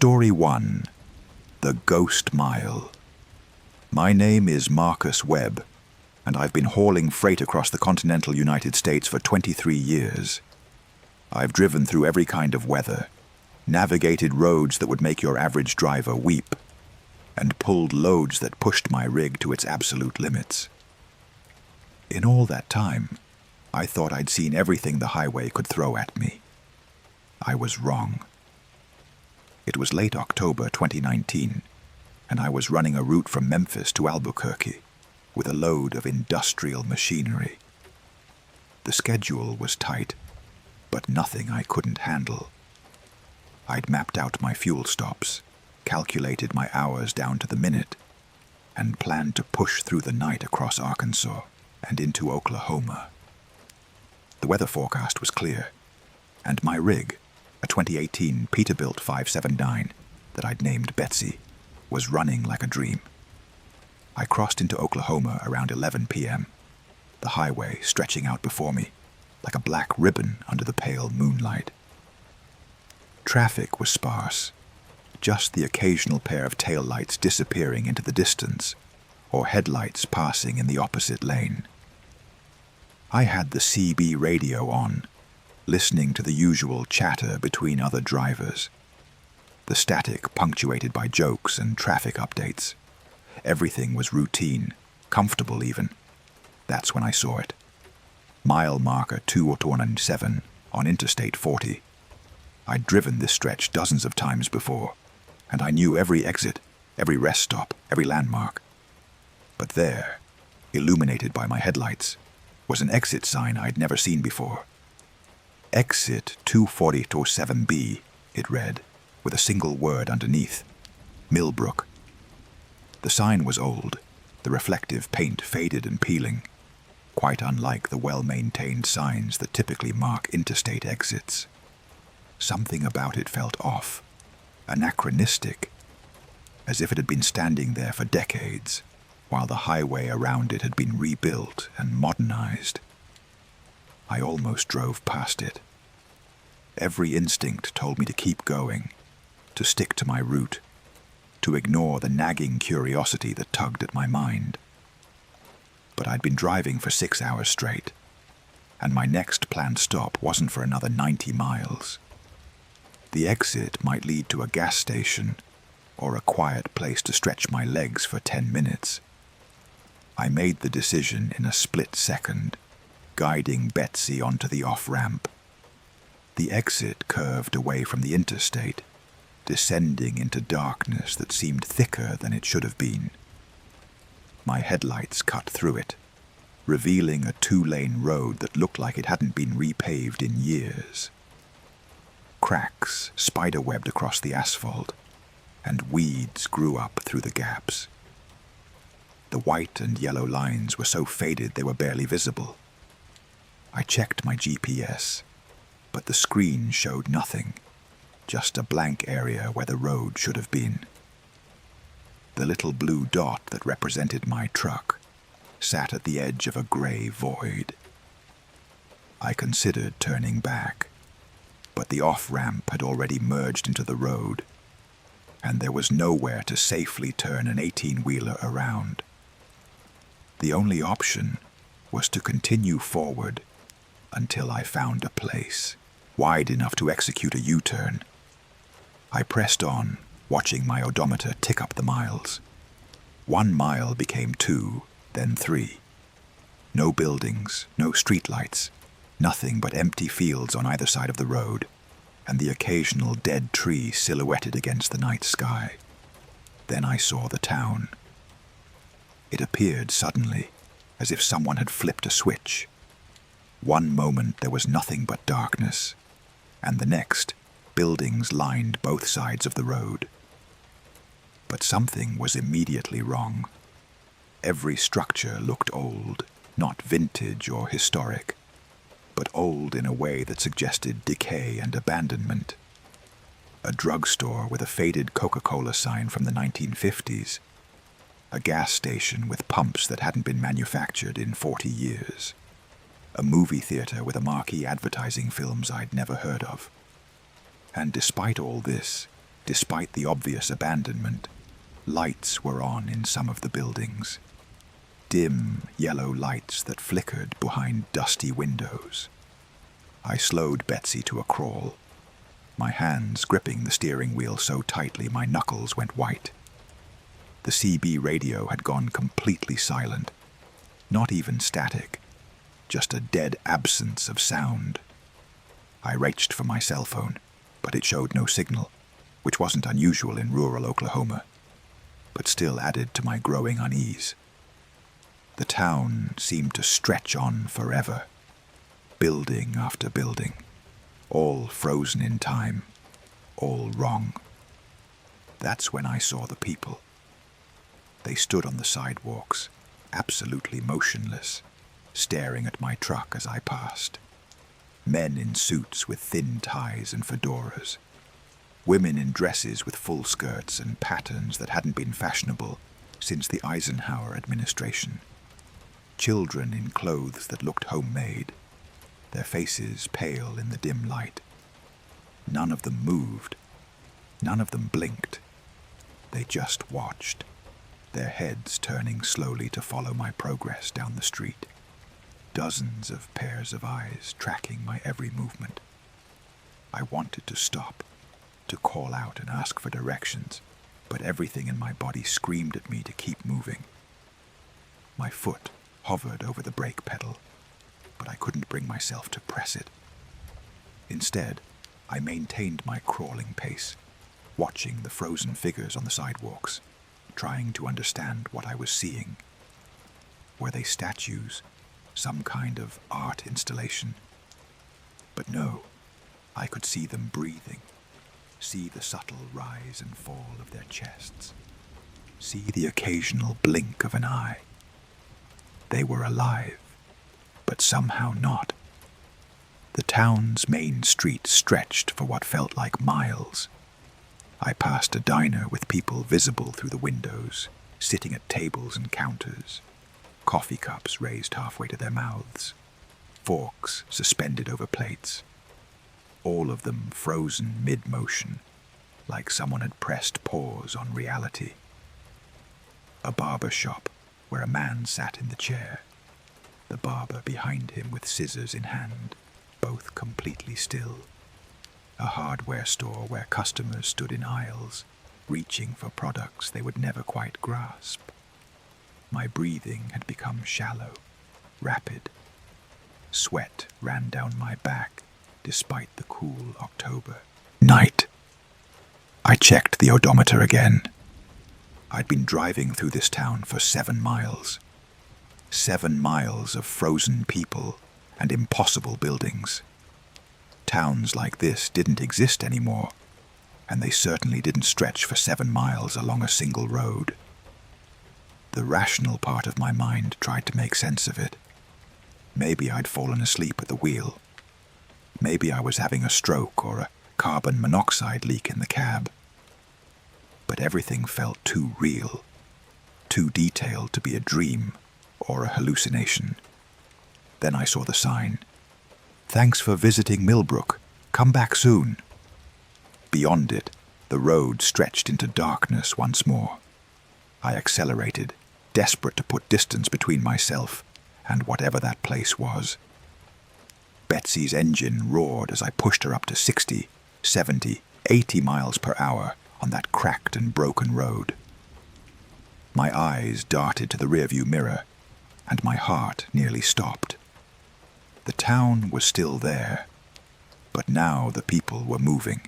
Story 1. The Ghost Mile. My name is Marcus Webb, and I've been hauling freight across the continental United States for 23 years. I've driven through every kind of weather, navigated roads that would make your average driver weep, and pulled loads that pushed my rig to its absolute limits. In all that time, I thought I'd seen everything the highway could throw at me. I was wrong. It was late October 2019, and I was running a route from Memphis to Albuquerque with a load of industrial machinery. The schedule was tight, but nothing I couldn't handle. I'd mapped out my fuel stops, calculated my hours down to the minute, and planned to push through the night across Arkansas and into Oklahoma. The weather forecast was clear, and my rig, a 2018 Peterbilt 579 that I'd named Betsy, was running like a dream. I crossed into Oklahoma around 11 p.m., the highway stretching out before me like a black ribbon under the pale moonlight. Traffic was sparse, just the occasional pair of taillights disappearing into the distance or headlights passing in the opposite lane. I had the CB radio on, listening to the usual chatter between other drivers. The static punctuated by jokes and traffic updates. Everything was routine, comfortable even. That's when I saw it. Mile marker 297 on Interstate 40. I'd driven this stretch dozens of times before, and I knew every exit, every rest stop, every landmark. But there, illuminated by my headlights, was an exit sign I'd never seen before. Exit 247B, it read, with a single word underneath, Millbrook. The sign was old, the reflective paint faded and peeling, quite unlike the well-maintained signs that typically mark interstate exits. Something about it felt off, anachronistic, as if it had been standing there for decades, while the highway around it had been rebuilt and modernized. I almost drove past it. Every instinct told me to keep going, to stick to my route, to ignore the nagging curiosity that tugged at my mind. But I'd been driving for 6 hours straight, and my next planned stop wasn't for another 90 miles. The exit might lead to a gas station or a quiet place to stretch my legs for 10 minutes. I made the decision in a split second, guiding Betsy onto the off-ramp. The exit curved away from the interstate, descending into darkness that seemed thicker than it should have been. My headlights cut through it, revealing a 2-lane road that looked like it hadn't been repaved in years. Cracks spiderwebbed across the asphalt, and weeds grew up through the gaps. The white and yellow lines were so faded they were barely visible. I checked my GPS, but the screen showed nothing, just a blank area where the road should have been. The little blue dot that represented my truck sat at the edge of a gray void. I considered turning back, but the off-ramp had already merged into the road, and there was nowhere to safely turn an 18-wheeler around. The only option was to continue forward until I found a place wide enough to execute a U-turn. I pressed on, watching my odometer tick up the miles. 1 mile became 2, then 3. No buildings, no streetlights, nothing but empty fields on either side of the road, and the occasional dead tree silhouetted against the night sky. Then I saw the town. It appeared suddenly, as if someone had flipped a switch. One moment there was nothing but darkness, and the next, buildings lined both sides of the road. But something was immediately wrong. Every structure looked old, not vintage or historic, but old in a way that suggested decay and abandonment. A drugstore with a faded Coca-Cola sign from the 1950s. A gas station with pumps that hadn't been manufactured in 40 years. A movie theater with a marquee advertising films I'd never heard of. And despite all this, Despite the obvious abandonment, lights were on in some of the buildings. Dim, yellow lights that flickered behind dusty windows. I slowed Betsy to a crawl, my hands gripping the steering wheel so tightly my knuckles went white. The CB radio had gone completely silent. Not even static, just a dead absence of sound. I reached for my cell phone, but it showed no signal, which wasn't unusual in rural Oklahoma, but still added to my growing unease. The town seemed to stretch on forever, building after building, all frozen in time, all wrong. That's when I saw the people. They stood on the sidewalks, absolutely motionless, staring at my truck as I passed. Men in suits with thin ties and fedoras. Women in dresses with full skirts and patterns that hadn't been fashionable since the Eisenhower administration. Children in clothes that looked homemade, their faces pale in the dim light. None of them moved. None of them blinked. They just watched, their heads turning slowly to follow my progress down the street. Dozens of pairs of eyes tracking my every movement. I wanted to stop, to call out and ask for directions, but everything in my body screamed at me to keep moving. My foot hovered over the brake pedal, but I couldn't bring myself to press it. Instead, I maintained my crawling pace, watching the frozen figures on the sidewalks, trying to understand what I was seeing. Were they statues? Some kind of art installation? But no, I could see them breathing, see the subtle rise and fall of their chests, see the occasional blink of an eye. They were alive, but somehow not. The town's main street stretched for what felt like miles. I passed a diner with people visible through the windows, sitting at tables and counters, coffee cups raised halfway to their mouths, forks suspended over plates, all of them frozen mid-motion, like someone had pressed pause on reality. A barber shop where a man sat in the chair, the barber behind him with scissors in hand, both completely still. A hardware store where customers stood in aisles, reaching for products they would never quite grasp. My breathing had become shallow, rapid. Sweat ran down my back, despite the cool October night. I checked the odometer again. I'd been driving through this town for 7 miles. 7 miles of frozen people and impossible buildings. Towns like this didn't exist anymore, and they certainly didn't stretch for 7 miles along a single road. The rational part of my mind tried to make sense of it. Maybe I'd fallen asleep at the wheel. Maybe I was having a stroke or a carbon monoxide leak in the cab. But everything felt too real, too detailed to be a dream or a hallucination. Then I saw the sign. "Thanks for visiting Millbrook. Come back soon." Beyond it, the road stretched into darkness once more. I accelerated, desperate to put distance between myself and whatever that place was. Betsy's engine roared as I pushed her up to 60, 70, 80 miles per hour on that cracked and broken road. My eyes darted to the rearview mirror, and my heart nearly stopped. The town was still there, but now the people were moving.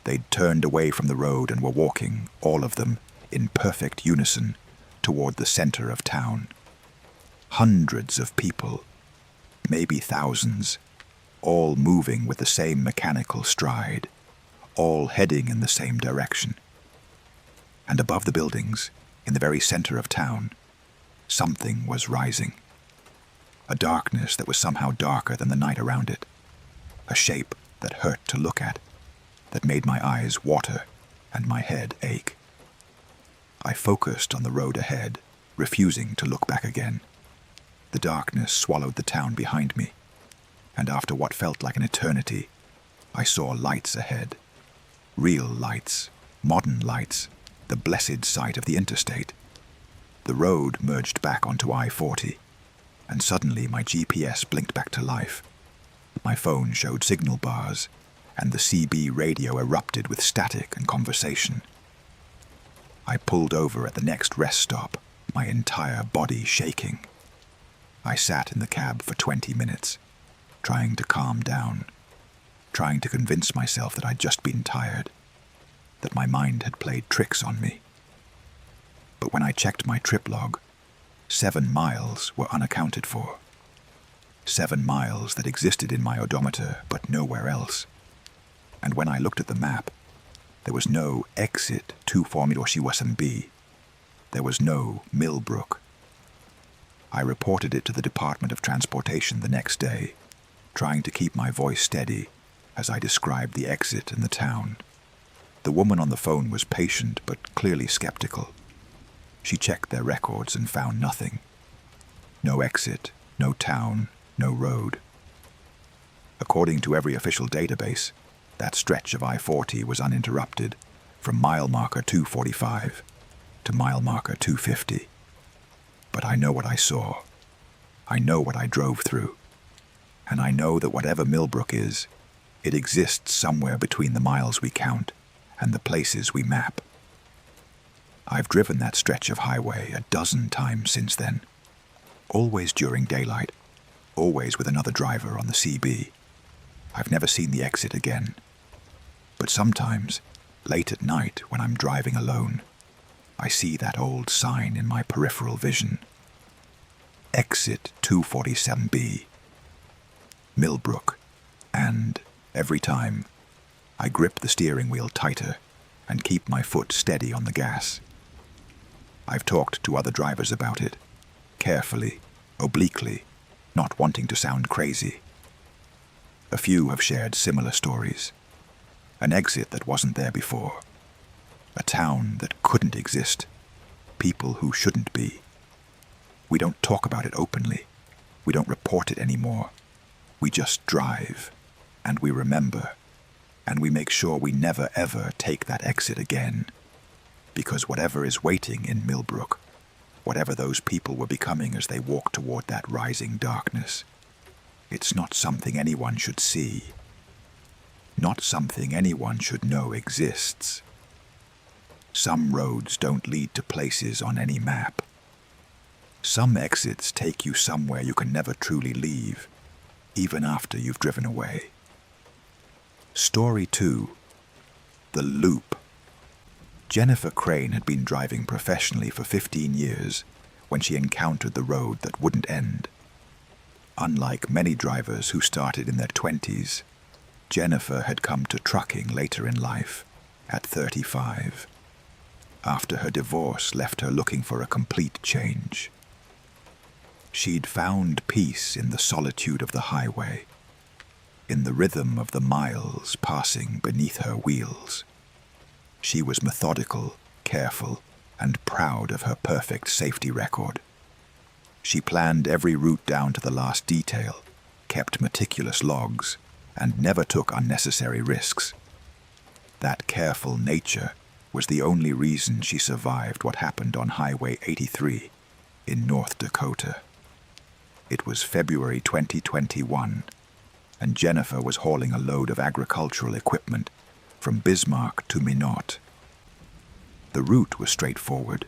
They'd turned away from the road and were walking, all of them, in perfect unison, toward the center of town. Hundreds of people, maybe thousands, all moving with the same mechanical stride, all heading in the same direction. And above the buildings, in the very center of town, something was rising. A darkness that was somehow darker than the night around it. A shape that hurt to look at, that made my eyes water and my head ache. I focused on the road ahead, refusing to look back again. The darkness swallowed the town behind me, and after what felt like an eternity, I saw lights ahead. Real lights, modern lights, the blessed sight of the interstate. The road merged back onto I-40, and suddenly my GPS blinked back to life. My phone showed signal bars, and the CB radio erupted with static and conversation. I pulled over at the next rest stop, my entire body shaking. I sat in the cab for 20 minutes, trying to calm down, trying to convince myself that I'd just been tired, that my mind had played tricks on me. But when I checked my trip log, 7 miles were unaccounted for. 7 miles that existed in my odometer, but nowhere else. And when I looked at the map, there was no exit to Formidoshiwasambi. There was no Millbrook. I reported it to the Department of Transportation the next day, trying to keep my voice steady as I described the exit and the town. The woman on the phone was patient but clearly skeptical. She checked their records and found nothing. No exit, no town, no road. According to every official database, that stretch of I-40 was uninterrupted from mile marker 245 to mile marker 250. But I know what I saw. I know what I drove through. And I know that whatever Millbrook is, it exists somewhere between the miles we count and the places we map. I've driven that stretch of highway a dozen times since then, always during daylight, always with another driver on the CB. I've never seen the exit again. But sometimes, late at night when I'm driving alone, I see that old sign in my peripheral vision. Exit 247B. Millbrook. And, every time, I grip the steering wheel tighter and keep my foot steady on the gas. I've talked to other drivers about it, carefully, obliquely, not wanting to sound crazy. A few have shared similar stories. An exit that wasn't there before. A town that couldn't exist. People who shouldn't be. We don't talk about it openly. We don't report it anymore. We just drive, and we remember, and we make sure we never ever take that exit again. Because whatever is waiting in Millbrook, whatever those people were becoming as they walked toward that rising darkness, it's not something anyone should see. Not something anyone should know exists. Some roads don't lead to places on any map. Some exits take you somewhere you can never truly leave, even after you've driven away. Story 2. The Loop. Jennifer Crane had been driving professionally for 15 years when she encountered the road that wouldn't end. Unlike many drivers who started in their 20s, Jennifer had come to trucking later in life, at 35, after her divorce left her looking for a complete change. She'd found peace in the solitude of the highway, in the rhythm of the miles passing beneath her wheels. She was methodical, careful, and proud of her perfect safety record. She planned every route down to the last detail, kept meticulous logs, and never took unnecessary risks. That careful nature was the only reason she survived what happened on Highway 83 in North Dakota. It was February 2021, and Jennifer was hauling a load of agricultural equipment from Bismarck to Minot. The route was straightforward,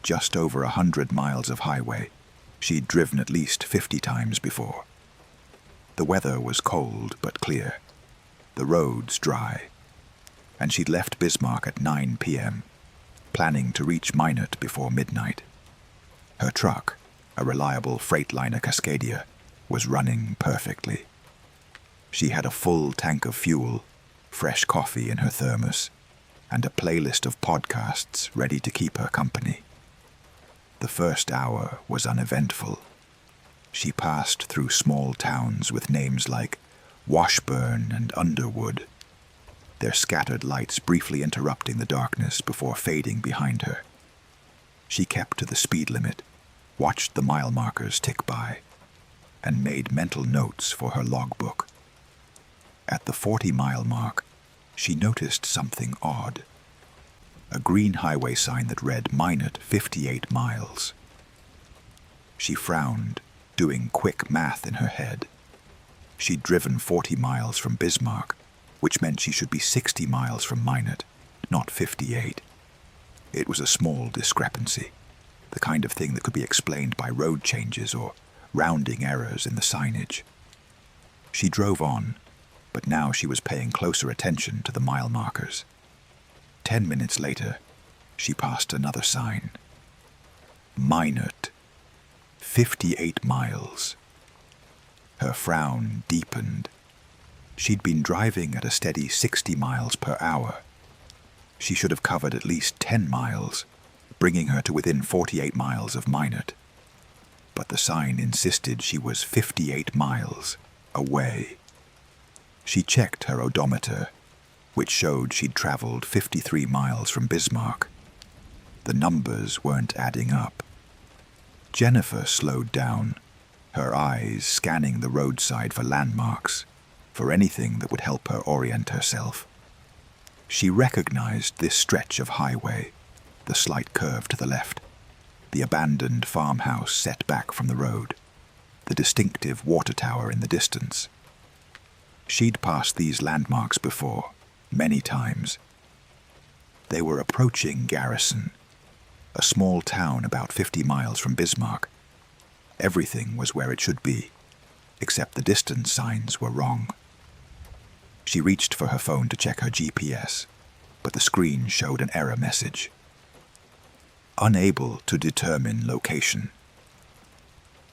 just over 100 miles of highway. She'd driven at least 50 times before. The weather was cold but clear, the roads dry, and she'd left Bismarck at 9 p.m., planning to reach Minot before midnight. Her truck, a reliable Freightliner Cascadia, was running perfectly. She had a full tank of fuel, fresh coffee in her thermos, and a playlist of podcasts ready to keep her company. The first hour was uneventful. She passed through small towns with names like Washburn and Underwood, their scattered lights briefly interrupting the darkness before fading behind her. She kept to the speed limit, watched the mile markers tick by, and made mental notes for her logbook. At the 40-mile mark, she noticed something odd. A green highway sign that read Minot 58 miles. She frowned, doing quick math in her head. She'd driven 40 miles from Bismarck, which meant she should be 60 miles from Minot, not 58. It was a small discrepancy, the kind of thing that could be explained by road changes or rounding errors in the signage. She drove on, but now she was paying closer attention to the mile markers. 10 minutes later, she passed another sign. Minot, 58 miles. Her frown deepened. She'd been driving at a steady 60 miles per hour. She should have covered at least 10 miles, bringing her to within 48 miles of Minot. But the sign insisted she was 58 miles away. She checked her odometer, which showed she'd traveled 53 miles from Bismarck. The numbers weren't adding up. Jennifer slowed down, her eyes scanning the roadside for landmarks, for anything that would help her orient herself. She recognized this stretch of highway, the slight curve to the left, the abandoned farmhouse set back from the road, the distinctive water tower in the distance. She'd passed these landmarks before, many times. They were approaching Garrison, a small town about 50 miles from Bismarck. Everything was where it should be, except the distance signs were wrong. She reached for her phone to check her GPS, but the screen showed an error message. Unable to determine location.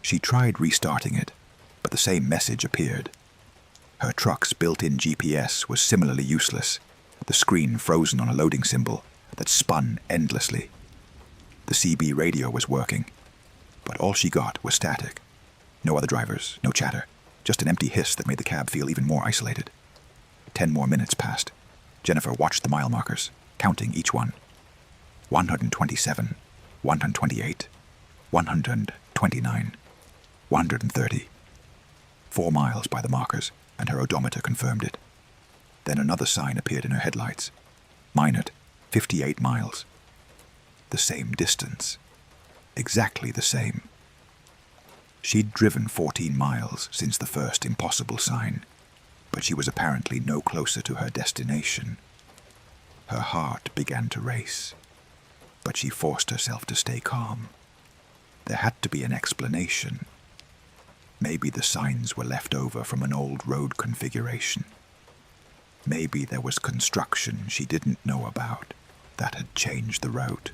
She tried restarting it, but the same message appeared. Her truck's built-in GPS was similarly useless, the screen frozen on a loading symbol that spun endlessly. The CB radio was working, but all she got was static. No other drivers, no chatter, just an empty hiss that made the cab feel even more isolated. 10 more minutes passed. Jennifer watched the mile markers, counting each one. 127, 128, 129, 130. 4 miles by the markers, and her odometer confirmed it. Then another sign appeared in her headlights. Minot, 58 miles. The same distance. Exactly the same. She'd driven 14 miles since the first impossible sign, but she was apparently no closer to her destination. Her heart began to race, but she forced herself to stay calm. There had to be an explanation. Maybe the signs were left over from an old road configuration. Maybe there was construction she didn't know about that had changed the route.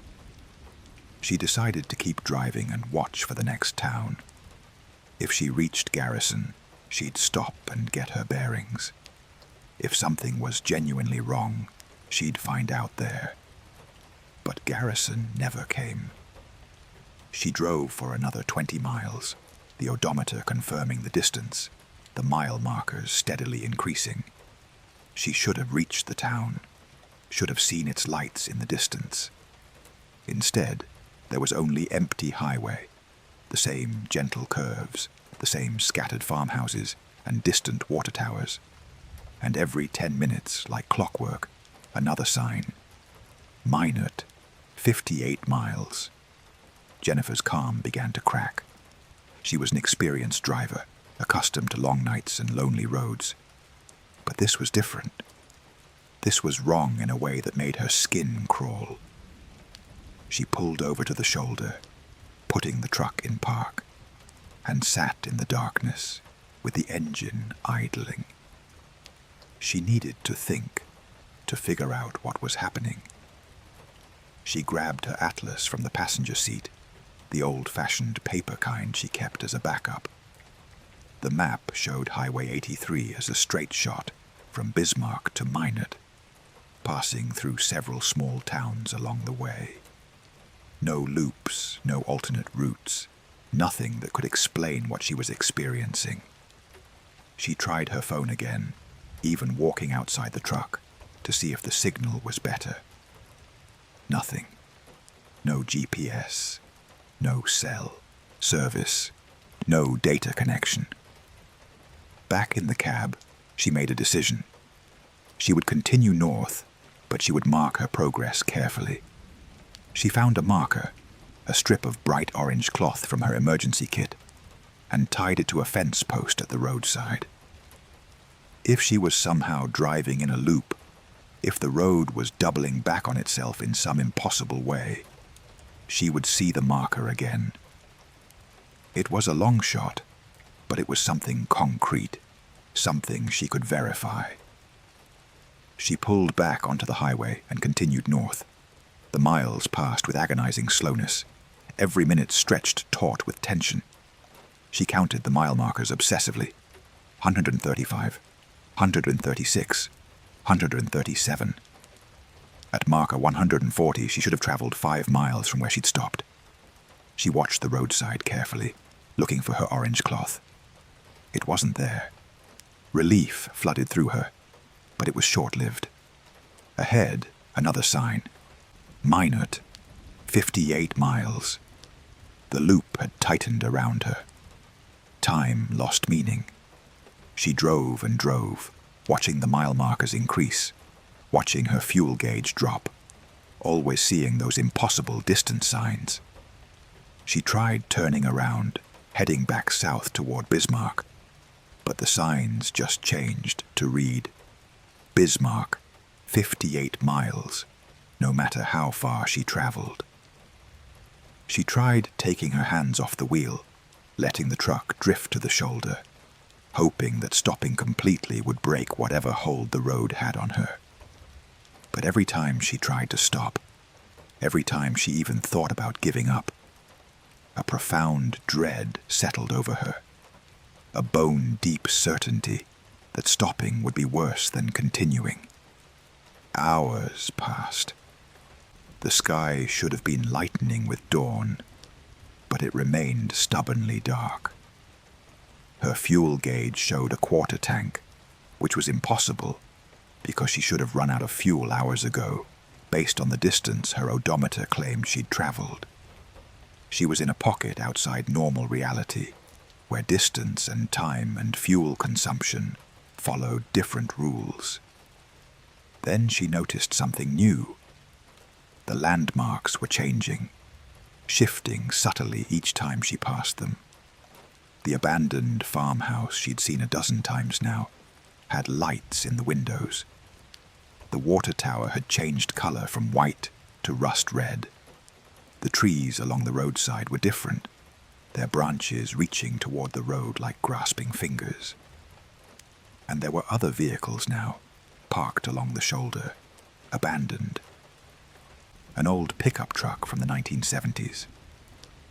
She decided to keep driving and watch for the next town. If she reached Garrison, she'd stop and get her bearings. If something was genuinely wrong, she'd find out there. But Garrison never came. She drove for another 20 miles, the odometer confirming the distance, the mile markers steadily increasing. She should have reached the town, should have seen its lights in the distance. Instead, there was only empty highway, the same gentle curves, the same scattered farmhouses and distant water towers. And every 10 minutes, like clockwork, another sign. Minot, 58 miles. Jennifer's calm began to crack. She was an experienced driver, accustomed to long nights and lonely roads. But this was different. This was wrong in a way that made her skin crawl. She pulled over to the shoulder, putting the truck in park, and sat in the darkness with the engine idling. She needed to think, to figure out what was happening. She grabbed her atlas from the passenger seat, the old-fashioned paper kind she kept as a backup. The map showed Highway 83 as a straight shot from Bismarck to Minot, passing through several small towns along the way. No loops, no alternate routes, nothing that could explain what she was experiencing. She tried her phone again, even walking outside the truck, to see if the signal was better. Nothing. No GPS. No cell, service, no data connection. Back in the cab, she made a decision. She would continue north, but she would mark her progress carefully. She found a marker, a strip of bright orange cloth from her emergency kit, and tied it to a fence post at the roadside. If she was somehow driving in a loop, if the road was doubling back on itself in some impossible way, she would see the marker again. It was a long shot, but it was something concrete, something she could verify. She pulled back onto the highway and continued north. The miles passed with agonizing slowness, every minute stretched taut with tension. She counted the mile markers obsessively. 135, 136, 137. At marker 140, she should have traveled 5 miles from where she'd stopped. She watched the roadside carefully, looking for her orange cloth. It wasn't there. Relief flooded through her, but it was short-lived. Ahead, another sign. Minot, 58 miles. The loop had tightened around her. Time lost meaning. She drove and drove, watching the mile markers increase, watching her fuel gauge drop, always seeing those impossible distance signs. She tried turning around, heading back south toward Bismarck, but the signs just changed to read, Bismarck, 58 miles, no matter how far she traveled. She tried taking her hands off the wheel, letting the truck drift to the shoulder, hoping that stopping completely would break whatever hold the road had on her. But every time she tried to stop, every time she even thought about giving up, a profound dread settled over her, a bone-deep certainty that stopping would be worse than continuing. Hours passed. The sky should have been lightening with dawn, but it remained stubbornly dark. Her fuel gauge showed a quarter tank, which was impossible because she should have run out of fuel hours ago, based on the distance her odometer claimed she'd traveled. She was in a pocket outside normal reality, where distance and time and fuel consumption followed different rules. Then she noticed something new. The landmarks were changing, shifting subtly each time she passed them. The abandoned farmhouse she'd seen a dozen times now had lights in the windows. The water tower had changed color from white to rust red. The trees along the roadside were different, their branches reaching toward the road like grasping fingers. And there were other vehicles now, parked along the shoulder, abandoned. An old pickup truck from the 1970s,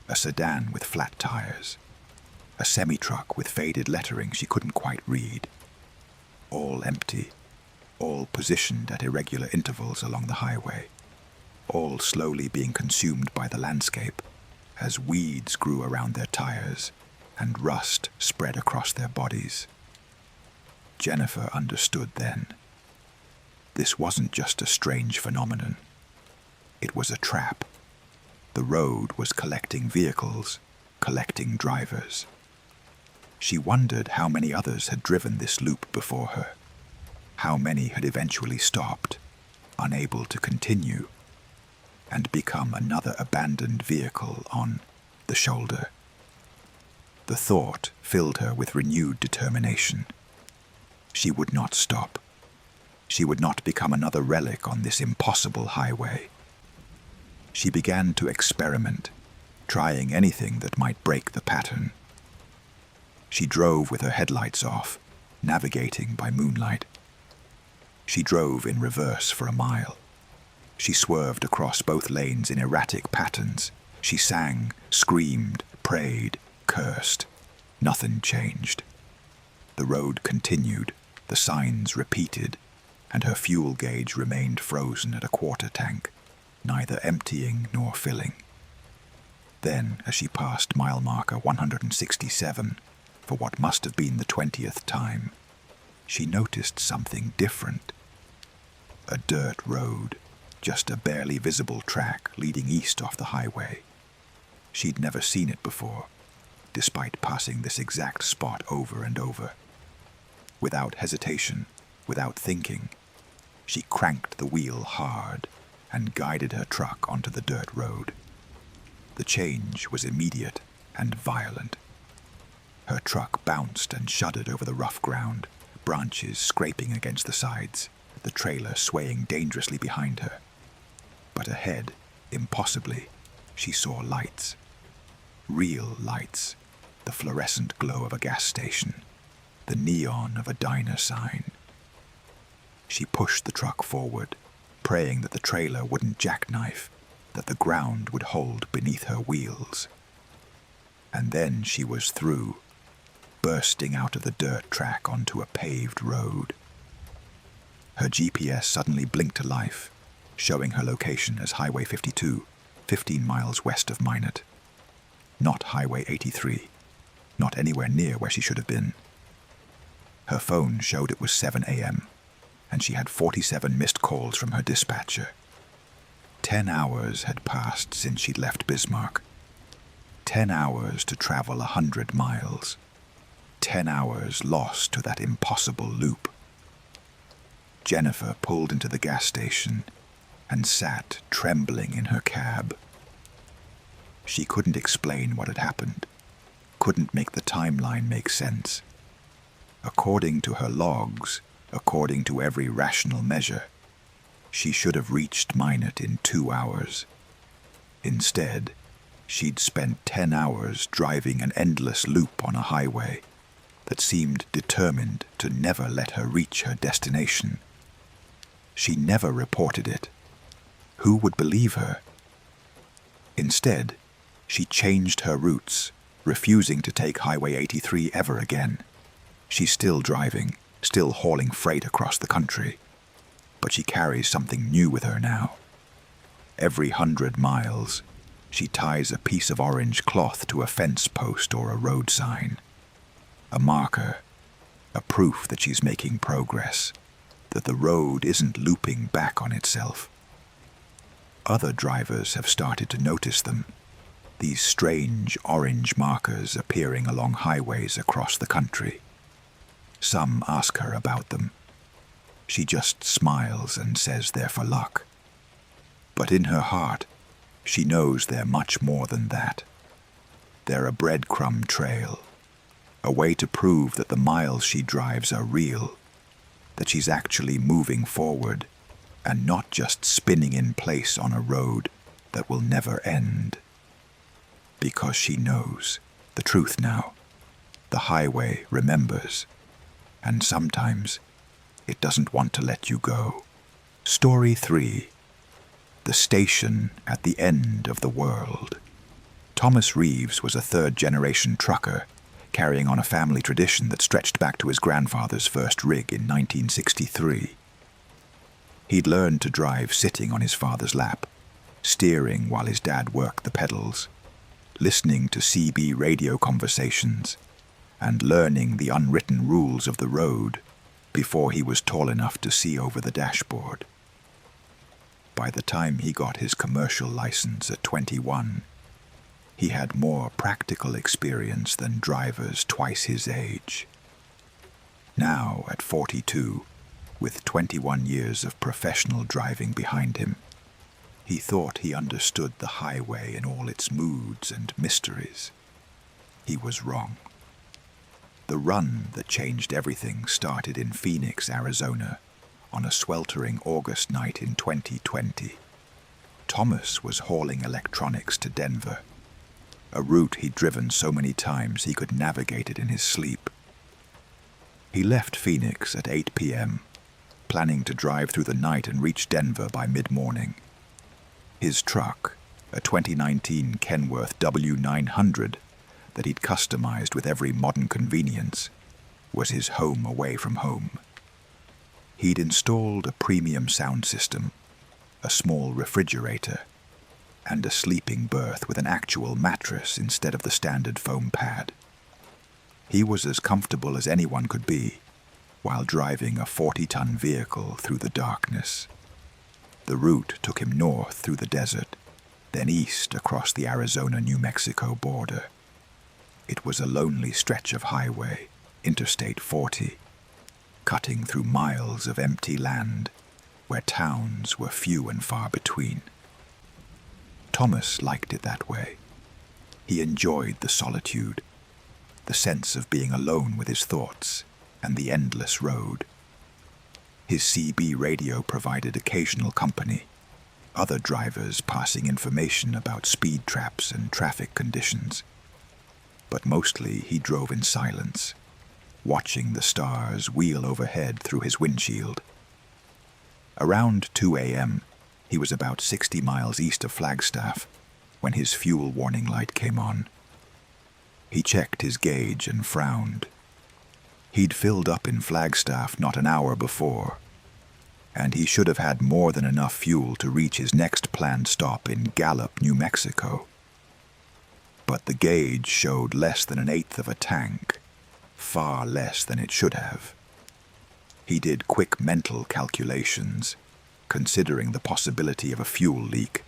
a sedan with flat tires, a semi-truck with faded lettering she couldn't quite read. All empty, all positioned at irregular intervals along the highway, all slowly being consumed by the landscape as weeds grew around their tires and rust spread across their bodies. Jennifer understood then. This wasn't just a strange phenomenon. It was a trap. The road was collecting vehicles, collecting drivers. She wondered how many others had driven this loop before her, how many had eventually stopped, unable to continue, and become another abandoned vehicle on the shoulder. The thought filled her with renewed determination. She would not stop. She would not become another relic on this impossible highway. She began to experiment, trying anything that might break the pattern. She drove with her headlights off, navigating by moonlight. She drove in reverse for a mile. She swerved across both lanes in erratic patterns. She sang, screamed, prayed, cursed. Nothing changed. The road continued, the signs repeated, and her fuel gauge remained frozen at a quarter tank, neither emptying nor filling. Then, as she passed mile marker 167, for what must have been the 20th time, she noticed something different. A dirt road, just a barely visible track leading east off the highway. She'd never seen it before, despite passing this exact spot over and over. Without hesitation, without thinking, She cranked the wheel hard and guided her truck onto the dirt road. The change was immediate and violent. Her truck bounced and shuddered over the rough ground, branches scraping against the sides, the trailer swaying dangerously behind her. But ahead, impossibly, she saw lights. Real lights, the fluorescent glow of a gas station, the neon of a diner sign. She pushed the truck forward, praying that the trailer wouldn't jackknife, that the ground would hold beneath her wheels. And then she was through, bursting out of the dirt track onto a paved road. Her GPS suddenly blinked to life, showing her location as Highway 52, 15 miles west of Minot. Not Highway 83, not anywhere near where she should have been. Her phone showed it was 7 a.m., and she had 47 missed calls from her dispatcher. 10 hours had passed since she'd left Bismarck. 10 hours to travel 100 miles. 10 hours lost to that impossible loop. Jennifer pulled into the gas station and sat trembling in her cab. She couldn't explain what had happened, couldn't make the timeline make sense. According to her logs, according to every rational measure, she should have reached Minot in 2 hours. Instead, she'd spent 10 hours driving an endless loop on a highway that seemed determined to never let her reach her destination. She never reported it. Who would believe her? Instead, she changed her routes, refusing to take Highway 83 ever again. She's still driving, still hauling freight across the country, but she carries something new with her now. Every 100 miles, she ties a piece of orange cloth to a fence post or a road sign. A marker, a proof that she's making progress, that the road isn't looping back on itself. Other drivers have started to notice them, these strange orange markers appearing along highways across the country. Some ask her about them. She just smiles and says they're for luck. But in her heart, she knows they're much more than that. They're a breadcrumb trail, a way to prove that the miles she drives are real, that she's actually moving forward and not just spinning in place on a road that will never end. Because she knows the truth now. The highway remembers, and sometimes it doesn't want to let you go. Story 3. The Station at the End of the World. Thomas Reeves was a third-generation trucker, carrying on a family tradition that stretched back to his grandfather's first rig in 1963. He'd learned to drive sitting on his father's lap, steering while his dad worked the pedals, listening to CB radio conversations, and learning the unwritten rules of the road before he was tall enough to see over the dashboard. By the time he got his commercial license at 21, he had more practical experience than drivers twice his age. Now, at 42, with 21 years of professional driving behind him, he thought he understood the highway in all its moods and mysteries. He was wrong. The run that changed everything started in Phoenix, Arizona, on a sweltering August night in 2020. Thomas was hauling electronics to Denver, a route he'd driven so many times he could navigate it in his sleep. He left Phoenix at 8 p.m., planning to drive through the night and reach Denver by mid-morning. His truck, a 2019 Kenworth W900 that he'd customized with every modern convenience, was his home away from home. He'd installed a premium sound system, a small refrigerator, and a sleeping berth with an actual mattress instead of the standard foam pad. He was as comfortable as anyone could be while driving a 40-ton vehicle through the darkness. The route took him north through the desert, then east across the Arizona-New Mexico border. It was a lonely stretch of highway, Interstate 40, cutting through miles of empty land where towns were few and far between. Thomas liked it that way. He enjoyed the solitude, the sense of being alone with his thoughts, and the endless road. His CB radio provided occasional company, other drivers passing information about speed traps and traffic conditions. But mostly he drove in silence, watching the stars wheel overhead through his windshield. Around 2 a.m., he was about 60 miles east of Flagstaff when his fuel warning light came on. He checked his gauge and frowned. He'd filled up in Flagstaff not an hour before, and he should have had more than enough fuel to reach his next planned stop in Gallup, New Mexico. But the gauge showed less than an eighth of a tank, far less than it should have. He did quick mental calculations, considering the possibility of a fuel leak,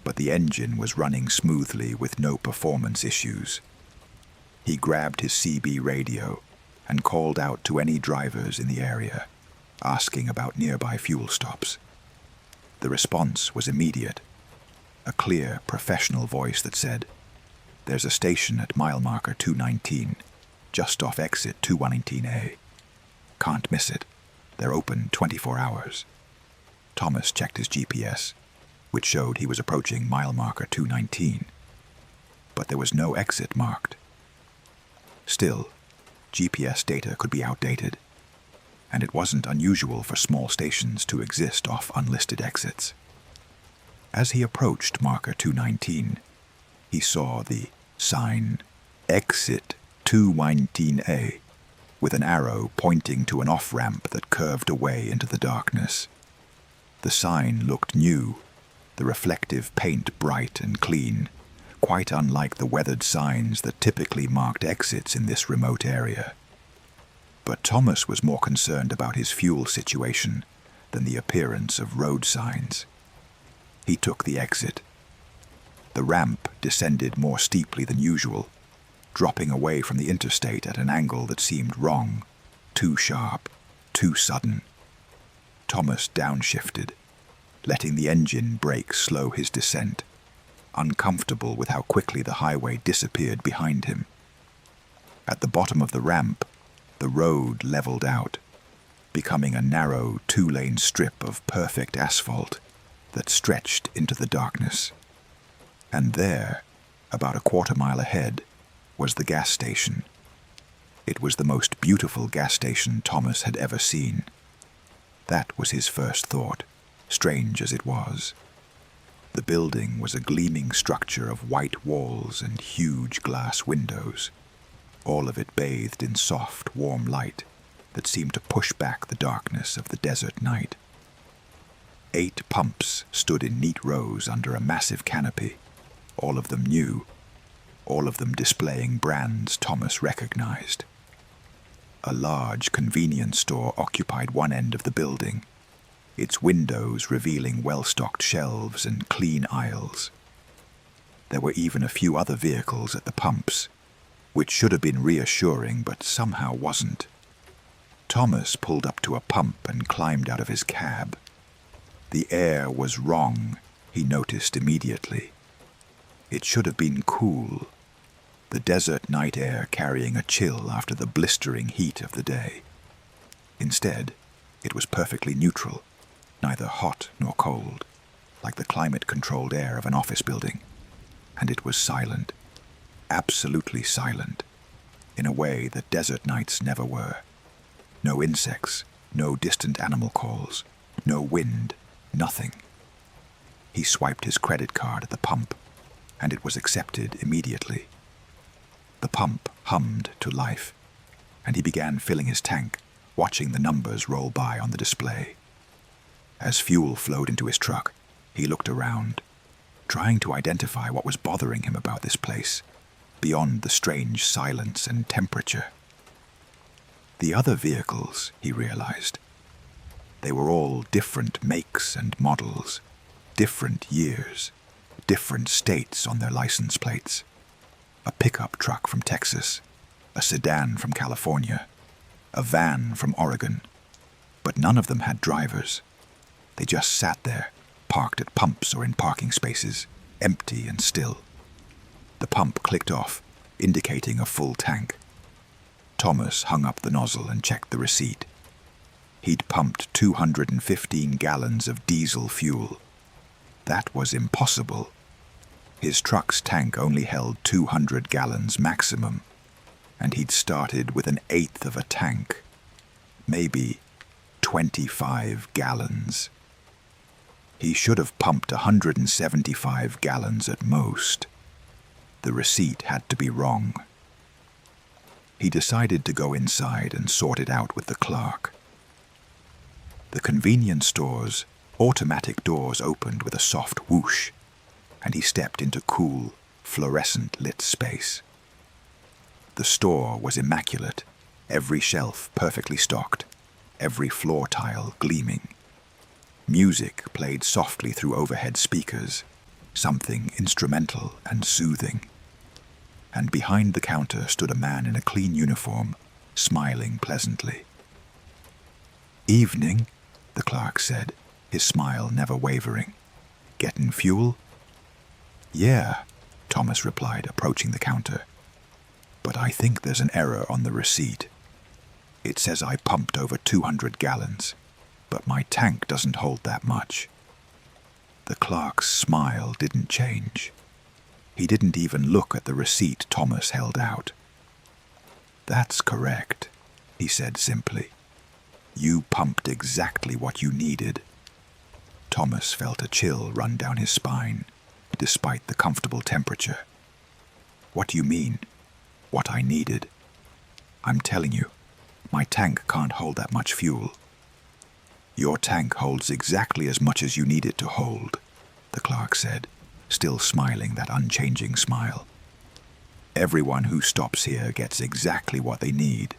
but the engine was running smoothly with no performance issues. He grabbed his CB radio and called out to any drivers in the area, asking about nearby fuel stops. The response was immediate, a clear, professional voice that said, "There's a station at mile marker 219, just off exit 219A. Can't miss it. They're open 24 hours." Thomas checked his GPS, which showed he was approaching mile marker 219, but there was no exit marked. Still, GPS data could be outdated, and it wasn't unusual for small stations to exist off unlisted exits. As he approached marker 219, he saw the sign, "Exit 219A," with an arrow pointing to an off-ramp that curved away into the darkness. The sign looked new, the reflective paint bright and clean, quite unlike the weathered signs that typically marked exits in this remote area. But Thomas was more concerned about his fuel situation than the appearance of road signs. He took the exit. The ramp descended more steeply than usual, dropping away from the interstate at an angle that seemed wrong, too sharp, too sudden. Thomas downshifted, letting the engine brake slow his descent, uncomfortable with how quickly the highway disappeared behind him. At the bottom of the ramp, the road leveled out, becoming a narrow 2-lane strip of perfect asphalt that stretched into the darkness. And there, about a quarter-mile ahead, was the gas station. It was the most beautiful gas station Thomas had ever seen. That was his first thought, strange as it was. The building was a gleaming structure of white walls and huge glass windows, all of it bathed in soft, warm light that seemed to push back the darkness of the desert night. 8 pumps stood in neat rows under a massive canopy, all of them new, all of them displaying brands Thomas recognized. A large convenience store occupied one end of the building, its windows revealing well-stocked shelves and clean aisles. There were even a few other vehicles at the pumps, which should have been reassuring but somehow wasn't. Thomas pulled up to a pump and climbed out of his cab. The air was wrong, he noticed immediately. It should have been cool, the desert night air carrying a chill after the blistering heat of the day. Instead, it was perfectly neutral, neither hot nor cold, like the climate-controlled air of an office building. And it was silent, absolutely silent, in a way that desert nights never were. No insects, no distant animal calls, no wind, nothing. He swiped his credit card at the pump, and it was accepted immediately. The pump hummed to life, and he began filling his tank, watching the numbers roll by on the display. As fuel flowed into his truck, he looked around, trying to identify what was bothering him about this place, beyond the strange silence and temperature. The other vehicles, he realized, they were all different makes and models, different years, different states on their license plates. A pickup truck from Texas, a sedan from California, a van from Oregon, but none of them had drivers. They just sat there, parked at pumps or in parking spaces, empty and still. The pump clicked off, indicating a full tank. Thomas hung up the nozzle and checked the receipt. He'd pumped 215 gallons of diesel fuel. That was impossible. His truck's tank only held 200 gallons maximum, and he'd started with an eighth of a tank. Maybe 25 gallons. He should have pumped 175 gallons at most. The receipt had to be wrong. He decided to go inside and sort it out with the clerk. The convenience store's automatic doors opened with a soft whoosh, and he stepped into cool, fluorescent-lit space. The store was immaculate, every shelf perfectly stocked, every floor tile gleaming. Music played softly through overhead speakers, something instrumental and soothing. And behind the counter stood a man in a clean uniform, smiling pleasantly. "Evening," the clerk said, his smile never wavering. "Gettin' fuel?" "Yeah," Thomas replied, approaching the counter. "But I think there's an error on the receipt. It says I pumped over 200 gallons, but my tank doesn't hold that much." The clerk's smile didn't change. He didn't even look at the receipt Thomas held out. "That's correct," he said simply. "You pumped exactly what you needed." Thomas felt a chill run down his spine, despite the comfortable temperature. "What do you mean, what I needed?" "I'm telling you, my tank can't hold that much fuel." "Your tank holds exactly as much as you need it to hold," the clerk said, still smiling that unchanging smile. "Everyone who stops here gets exactly what they need.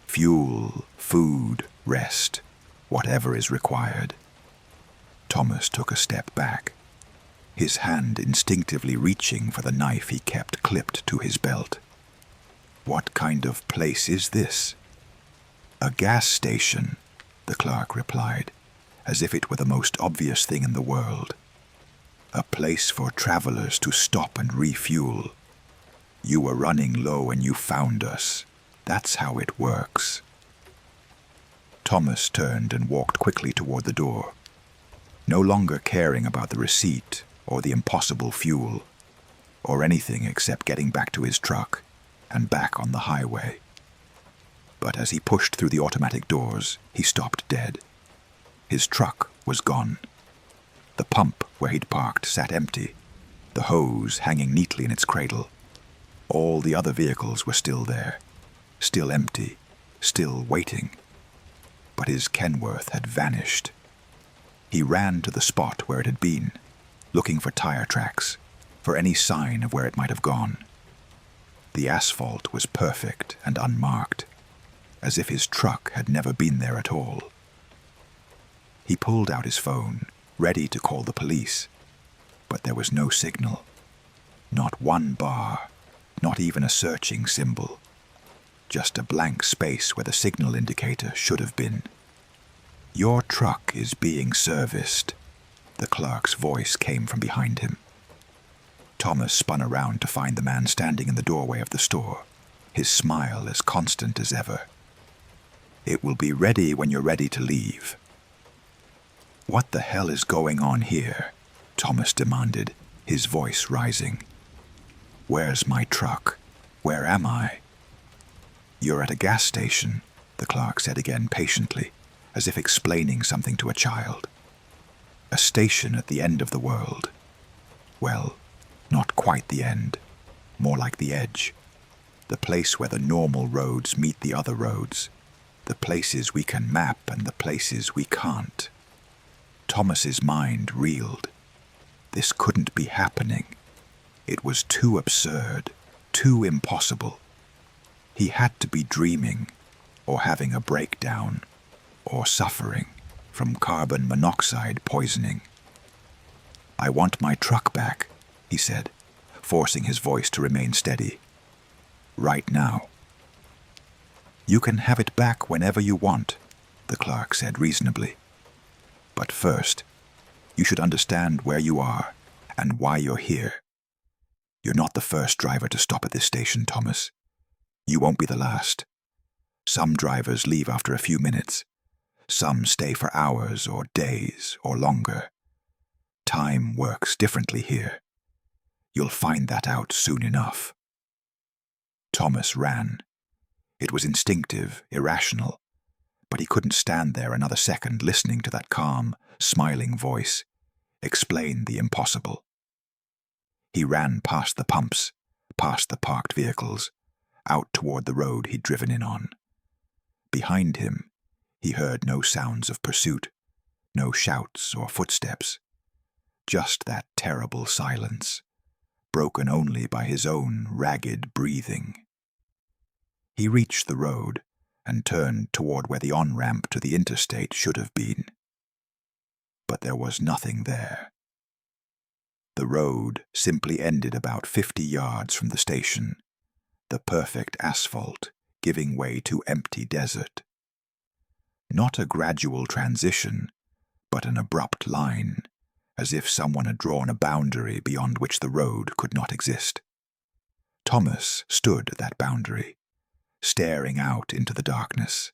Fuel, food, rest, whatever is required." Thomas took a step back, his hand instinctively reaching for the knife he kept clipped to his belt. "What kind of place is this?" "A gas station," the clerk replied, as if it were the most obvious thing in the world. "A place for travelers to stop and refuel. You were running low and you found us. That's how it works." Thomas turned and walked quickly toward the door, no longer caring about the receipt or the impossible fuel, or anything except getting back to his truck and back on the highway. But as he pushed through the automatic doors, he stopped dead. His truck was gone. The pump where he'd parked sat empty, the hose hanging neatly in its cradle. All the other vehicles were still there, still empty, still waiting. But his Kenworth had vanished. He ran to the spot where it had been, looking for tire tracks, for any sign of where it might have gone. The asphalt was perfect and unmarked, as if his truck had never been there at all. He pulled out his phone, ready to call the police, but there was no signal. Not one bar, not even a searching symbol. Just a blank space where the signal indicator should have been. "Your truck is being serviced," the clerk's voice came from behind him. Thomas spun around to find the man standing in the doorway of the store, his smile as constant as ever. "It will be ready when you're ready to leave." "What the hell is going on here?" Thomas demanded, his voice rising. "Where's my truck? Where am I?" "You're at a gas station," the clerk said again patiently, as if explaining something to a child. "A station at the end of the world. Well, not quite the end, more like the edge. The place where the normal roads meet the other roads. The places we can map and the places we can't." Thomas's mind reeled. This couldn't be happening. It was too absurd, too impossible. He had to be dreaming, or having a breakdown, or suffering from carbon monoxide poisoning. "I want my truck back," he said, forcing his voice to remain steady. "Right now." "You can have it back whenever you want," the clerk said reasonably. But first, you should understand where you are and why you're here. You're not the first driver to stop at this station, Thomas. You won't be the last. Some drivers leave after a few minutes. Some stay for hours or days or longer. Time works differently here. You'll find that out soon enough. Thomas ran. It was instinctive, irrational, but he couldn't stand there another second listening to that calm, smiling voice explain the impossible. He ran past the pumps, past the parked vehicles, out toward the road he'd driven in on. Behind him, he heard no sounds of pursuit, no shouts or footsteps, just that terrible silence, broken only by his own ragged breathing. He reached the road and turned toward where the on-ramp to the interstate should have been. But there was nothing there. The road simply ended about 50 yards from the station, the perfect asphalt giving way to empty desert. Not a gradual transition, but an abrupt line, as if someone had drawn a boundary beyond which the road could not exist. Thomas stood at that boundary, staring out into the darkness,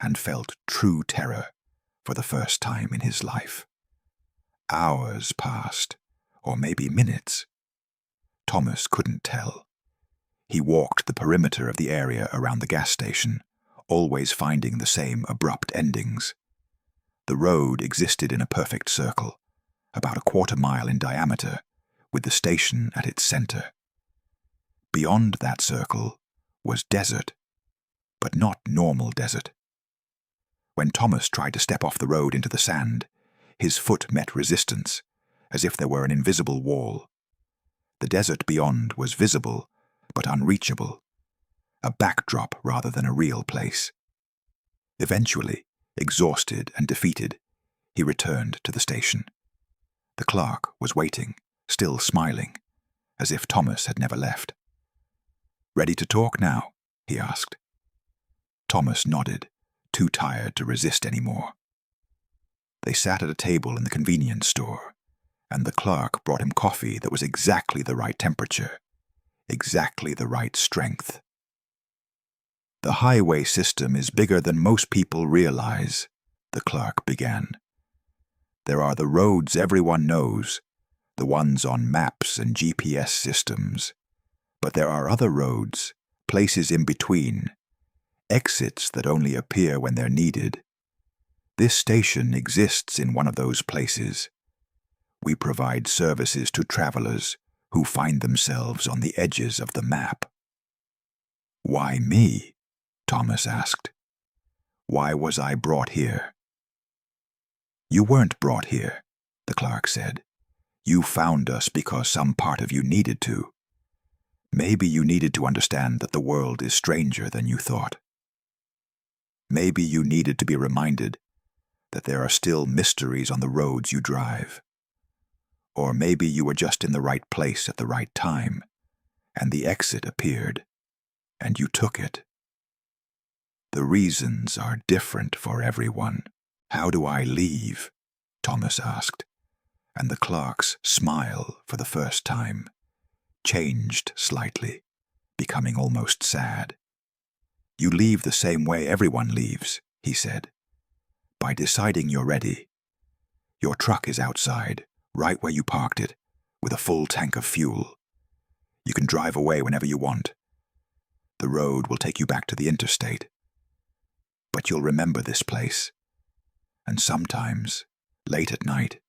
and felt true terror for the first time in his life. Hours passed, or maybe minutes. Thomas couldn't tell. He walked the perimeter of the area around the gas station, always finding the same abrupt endings. The road existed in a perfect circle, about a quarter-mile in diameter, with the station at its center. Beyond that circle was desert, but not normal desert. When Thomas tried to step off the road into the sand, his foot met resistance, as if there were an invisible wall. The desert beyond was visible, but unreachable, a backdrop rather than a real place. Eventually, exhausted and defeated, he returned to the station. The clerk was waiting, still smiling, as if Thomas had never left. "Ready to talk now?" he asked. Thomas nodded, too tired to resist any more. They sat at a table in the convenience store, and the clerk brought him coffee that was exactly the right temperature, exactly the right strength. "The highway system is bigger than most people realize," the clerk began. "There are the roads everyone knows, the ones on maps and GPS systems. But there are other roads, places in between, exits that only appear when they're needed. This station exists in one of those places. We provide services to travelers who find themselves on the edges of the map." "Why me?" Thomas asked. "Why was I brought here?" "You weren't brought here," the clerk said. "You found us because some part of you needed to. Maybe you needed to understand that the world is stranger than you thought. Maybe you needed to be reminded that there are still mysteries on the roads you drive. Or maybe you were just in the right place at the right time, and the exit appeared, and you took it. The reasons are different for everyone." "How do I leave?" Thomas asked, and the clerk's smile, for the first time, changed slightly, becoming almost sad. "You leave the same way everyone leaves," he said. "By deciding you're ready. Your truck is outside, right where you parked it, with a full tank of fuel. You can drive away whenever you want. The road will take you back to the interstate. But you'll remember this place. And sometimes, late at night,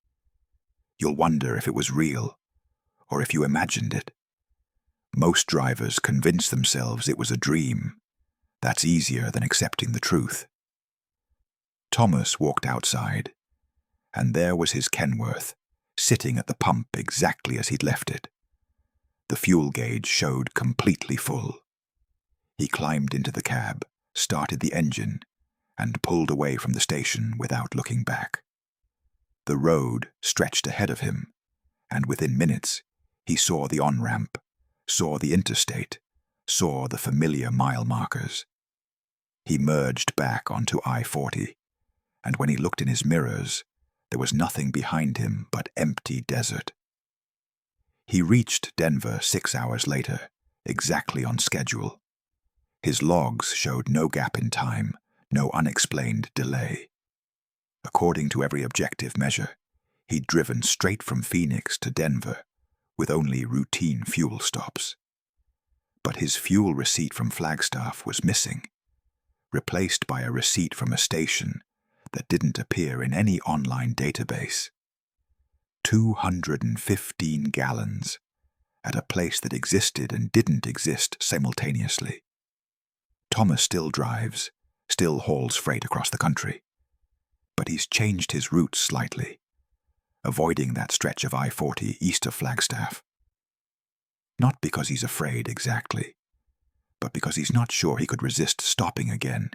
you'll wonder if it was real, or if you imagined it. Most drivers convince themselves it was a dream. That's easier than accepting the truth." Thomas walked outside, and there was his Kenworth, sitting at the pump exactly as he'd left it. The fuel gauge showed completely full. He climbed into the cab, started the engine, and pulled away from the station without looking back. The road stretched ahead of him, and within minutes he saw the on-ramp, saw the interstate, saw the familiar mile markers. He merged back onto I-40, and when he looked in his mirrors, There was nothing behind him but empty desert. He reached Denver 6 hours later, exactly on schedule. His logs showed no gap in time, no unexplained delay. According to every objective measure, he'd driven straight from Phoenix to Denver, with only routine fuel stops. But his fuel receipt from Flagstaff was missing, replaced by a receipt from a station that didn't appear in any online database. 215 gallons at a place that existed and didn't exist simultaneously. Thomas still drives, still hauls freight across the country, but he's changed his route slightly, avoiding that stretch of I-40 east of Flagstaff. Not because he's afraid exactly, but because he's not sure he could resist stopping again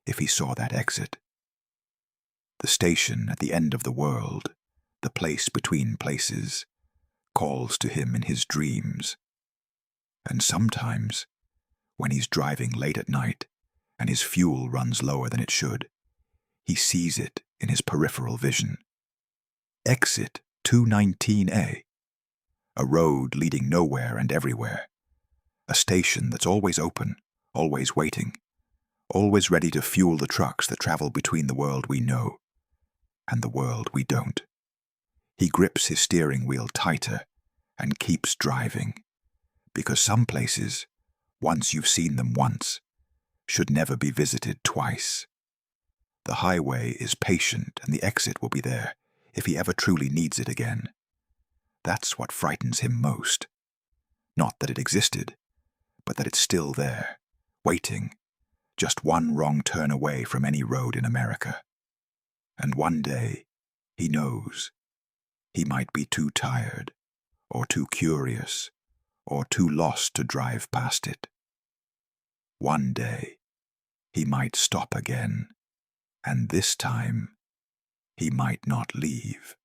if he saw that exit. The station at the end of the world, the place between places, calls to him in his dreams. And sometimes, when he's driving late at night and his fuel runs lower than it should, he sees it in his peripheral vision. Exit 219A, a road leading nowhere and everywhere, a station that's always open, always waiting, always ready to fuel the trucks that travel between the world we know and the world we don't. He grips his steering wheel tighter and keeps driving, because some places, once you've seen them once, should never be visited twice. The highway is patient and the exit will be there if he ever truly needs it again. That's what frightens him most. Not that it existed, but that it's still there, waiting, just one wrong turn away from any road in America. And one day, he knows, he might be too tired, or too curious, or too lost to drive past it. One day, he might stop again, and this time, he might not leave.